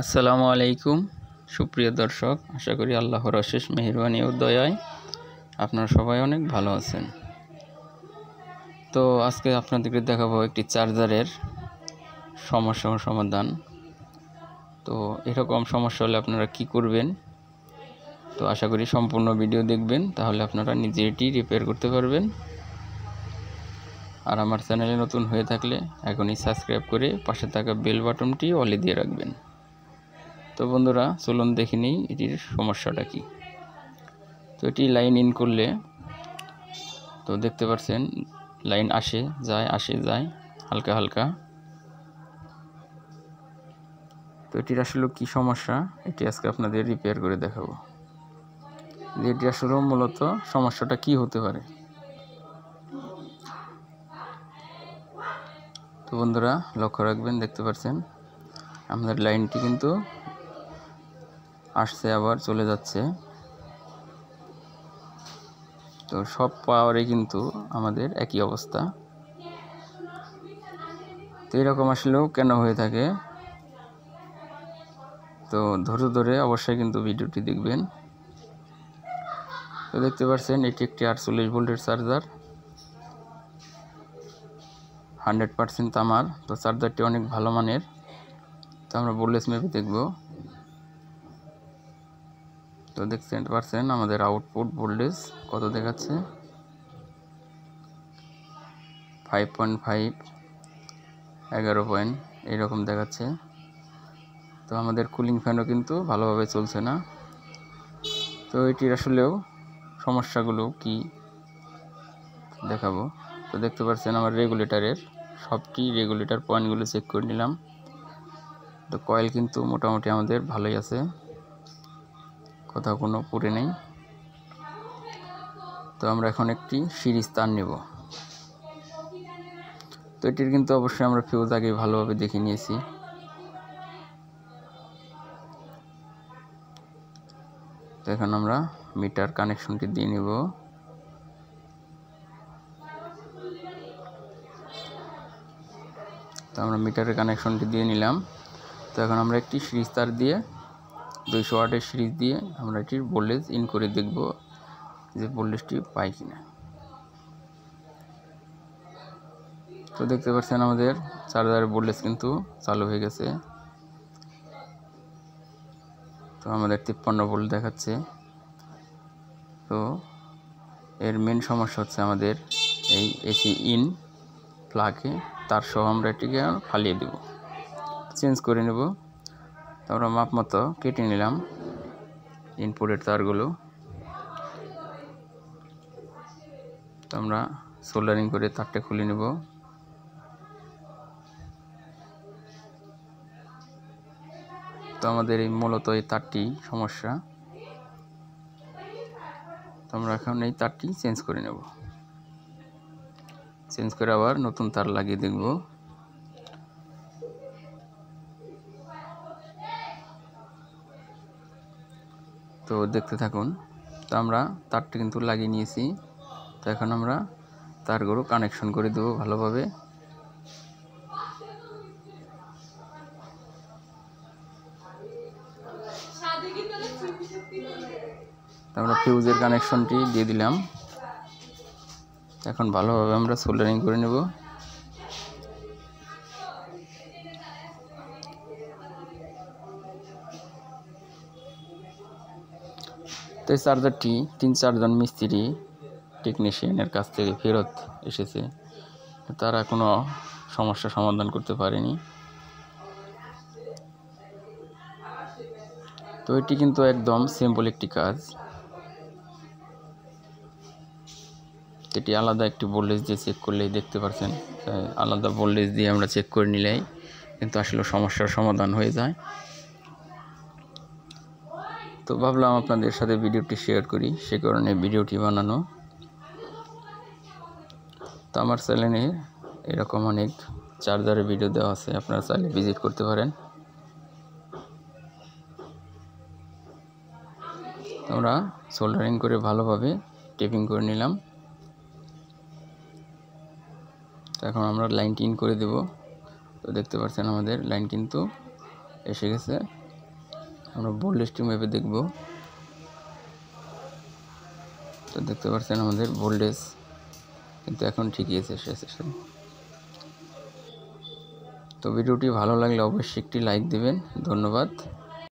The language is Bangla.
আসসালামুআলাইকুম সুপ্রিয় দর্শক, আশা করি আল্লাহর অশেষ মেহেরবানি ও দয়ায় আপনারা সবাই অনেক ভালো আছেন। তো আজকে আপনাদেরকে দেখাবো একটি চার্জারের সমস্যা ও সমাধান। তো এরকম সমস্যা হলে আপনারা কি করবেন, তো আশা করি সম্পূর্ণ ভিডিও দেখবেন, তাহলে আপনারা নিজে এটি রিপেয়ার করতে পারবেন। আর আমার চ্যানেলে নতুন হয়ে থাকলে এখনই সাবস্ক্রাইব করে পাশে থাকা বেল বাটনটি অলে দিয়ে রাখবেন। তো বন্ধুরা, চলুন দেখে নিই এটির সমস্যাটা কি। তো এটি লাইন ইন করলে তো দেখতে পাচ্ছেন লাইন আসে যায় হালকা হালকা। তো এটির আসলে কি সমস্যা, এটি আজকে আপনাদের রিপেয়ার করে দেখাবো যে এটি আসলে মূলত সমস্যাটা কি হতে পারে। তো বন্ধুরা লক্ষ্য রাখবেন, দেখতে পাচ্ছেন আমাদের লাইনটি কিন্তু আসছে আবার চলে যাচ্ছে। তো সব পাওয়ারে কিন্তু আমাদের একই অবস্থা। তো এরকম আসলেও কেন হয়ে থাকে, তো ধৈর্য ধরে অবশ্যই কিন্তু ভিডিওটি দেখবেন। তো দেখতে পাচ্ছেন এটি একটি 48 ভোল্টের চার্জার, 100% তামার। তো চার্জারটি অনেক ভালো মানের। তো আমরা ভোল্টেজ মেপে দেখব। তো দেখতে পাচ্ছেন আমাদের আউটপুট ভোল্টেজ কত দেখাচ্ছে, 5.5, 11 পয়েন্ট এইরকম দেখাচ্ছে। তো আমাদের কুলিং ফ্যানও কিন্তু ভালোভাবে চলছে না। তো এটির আসলেও সমস্যাগুলো কি দেখাবো। তো দেখতে পাচ্ছেন আমার রেগুলেটরের সবটি রেগুলেটর পয়েন্টগুলো চেক করে নিলাম। তো কয়েল কিন্তু মোটামুটি আমাদের ভালোই আছে, কোথাও কোনো পুড়ে নেই। তো আমরা এখন একটি সিরিজ তার নেব। তো এটির কিন্তু অবশ্যই আমরা ফিউজ আগে ভালোভাবে দেখে নিয়েছি। তো এখন আমরা মিটার কানেকশনটি দিয়ে নিব। তো আমরা মিটারের কানেকশনটি দিয়ে নিলাম। তো এখন আমরা একটি সিরিজ তার দিয়ে 200 ওয়াটের সিরিজ দিয়ে আমরা এটির ভোল্টেজ ইন করে দেখব যে ভোল্টেজটি পাই কিনা। তো দেখতে পাচ্ছেন আমাদের চার্জারের ভোল্টেজ কিন্তু চালু হয়ে গেছে। তো আমাদের 53 ভোল্ট দেখাচ্ছে। তো এর মেন সমস্যা হচ্ছে আমাদের এই এসি ইন প্লাগে তার সহ আমরা এটিকে ফালিয়ে দেব, চেঞ্জ করে নেব। তো আমরা মাপ মতো কেটে নিলাম ইনপুটের তারগুলো। তো আমরা সোল্ডারিং করে তারটা খুলে নেব। তো আমাদের এই মূলত এই তারটি সমস্যা। তো আমরা এখন এই তারটি চেঞ্জ করে নেব, চেঞ্জ করে আবার নতুন তার লাগিয়ে দেখব। তো দেখতে থাকুন। তো আমরা তারটি কিন্তু লাগিয়ে নিয়েছি। তো এখন আমরা তারগুলো কানেকশন করে দেব ভালোভাবে। আমরা ফিউজের কানেকশনটি দিয়ে দিলাম। এখন ভালোভাবে আমরা সোল্ডারিং করে নেব। তো এই চার্জারটি 3-4 জন মিস্ত্রি টেকনিশিয়ানের কাছ থেকে ফেরত এসেছে, তারা কোনো সমস্যা সমাধান করতে পারেনি। তো এটি কিন্তু একদম সিম্পল একটি কাজ। এটি আলাদা একটি ভোল্টেজ দিয়ে চেক করলেই দেখতে পাচ্ছেন, আলাদা ভোল্টেজ দিয়ে আমরা চেক করে নিলেই কিন্তু আসলে সমস্যার সমাধান হয়ে যায়। তো ভাবলাম আপনাদের সাথে ভিডিওটি শেয়ার করি, সে কারণে ভিডিওটি বানানো। তো আমার চ্যানেলে এরকম অনেক চার্জারের ভিডিও দেওয়া আছে, আপনারা চাইলে ভিজিট করতে পারেন। আমরা সোল্ডারিং করে ভালোভাবে টেপিং করে নিলাম। তো এখন আমরা লাইনটি ইন করে দেব। তো দেখতে পাচ্ছেন আমাদের লাইন কিন্তু এসে গেছে। আমরা ভোল্টেজটি মেপে দেখব। তো দেখতে পাচ্ছেন আমাদের ভোল্টেজ কিন্তু এখন ঠিকই এসেছে। তো ভিডিওটি ভালো লাগলে অবশ্যই একটি লাইক দিবেন। ধন্যবাদ।